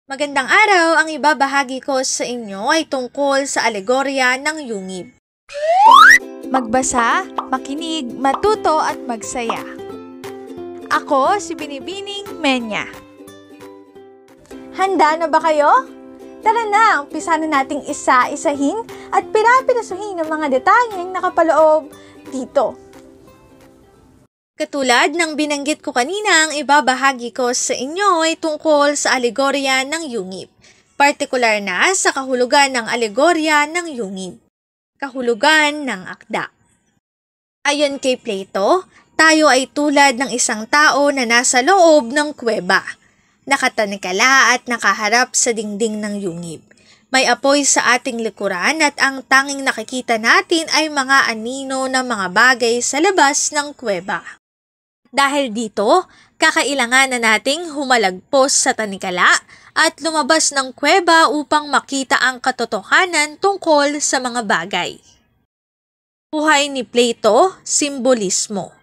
Magandang araw, ang ibabahagi ko sa inyo ay tungkol sa alegorya ng yungib. Magbasa, makinig, matuto at magsaya. Ako si Binibining Menya. Handa na ba kayo? Tara na, umpisahan na nating isa-isahin at pirapirasuhin ang mga detalyeng nakapaloob dito. Katulad ng binanggit ko kanina, ang ibabahagi ko sa inyo ay tungkol sa alegorya ng yungib. Partikular na sa kahulugan ng alegorya ng yungib. Kahulugan ng akda. Ayon kay Plato, tayo ay tulad ng isang tao na nasa loob ng kuweba. Nakatanikala at nakaharap sa dingding ng yungib. May apoy sa ating likuran at ang tanging nakikita natin ay mga anino ng mga bagay sa labas ng kuweba. Dahil dito, kakailangan na nating humalagpos sa tanikala at lumabas ng kuweba upang makita ang katotohanan tungkol sa mga bagay. Buhay ni Plato, simbolismo.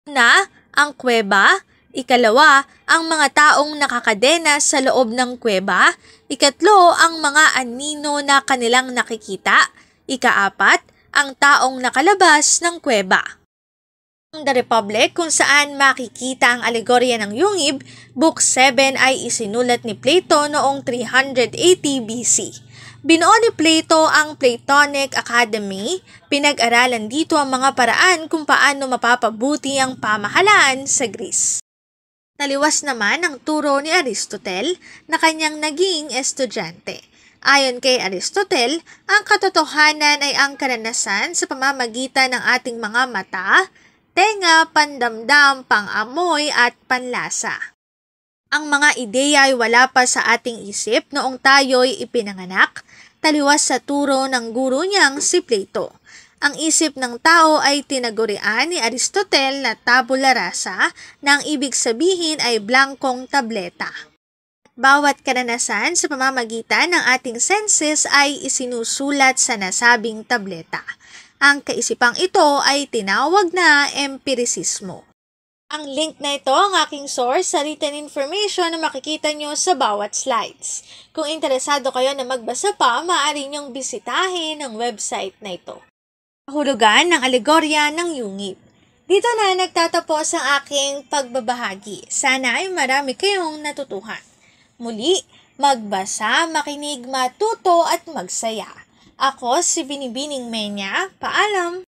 Una, ang kuweba. Ikalawa, ang mga taong nakakadena sa loob ng kuweba. Ikatlo, ang mga anino na kanilang nakikita. Ikaapat, ang taong nakalabas ng kuweba. The Republic, kung saan makikita ang alegorya ng yungib, Book 7 ay isinulat ni Plato noong 380 BC. Binuo ni Plato ang Platonic Academy. Pinag-aralan dito ang mga paraan kung paano mapapabuti ang pamahalaan sa Greece. Taliwas naman ang turo ni Aristotle na kanyang naging estudyante. Ayon kay Aristotle, ang katotohanan ay ang karanasan sa pamamagitan ng ating mga mata, tenga, pandamdam, pangamoy at panlasa. Ang mga ideya ay wala pa sa ating isip noong tayo'y ipinanganak, taliwas sa turo ng guro niyang si Plato. Ang isip ng tao ay tinagurian ni Aristotle na tabula rasa na ang ibig sabihin ay blankong tableta. Bawat karanasan sa pamamagitan ng ating senses ay isinusulat sa nasabing tableta. Ang kaisipang ito ay tinawag na empirisismo. Ang link na ito ang aking source sa written information na makikita nyo sa bawat slides. Kung interesado kayo na magbasa pa, maaari nyong bisitahin ang website na ito. Kahulugan ng alegorya ng yungib. Dito na nagtatapos ang aking pagbabahagi. Sana ay marami kayong natutuhan. Muli, magbasa, makinig, matuto at magsaya. Ako si Binibining Menya. Paalam!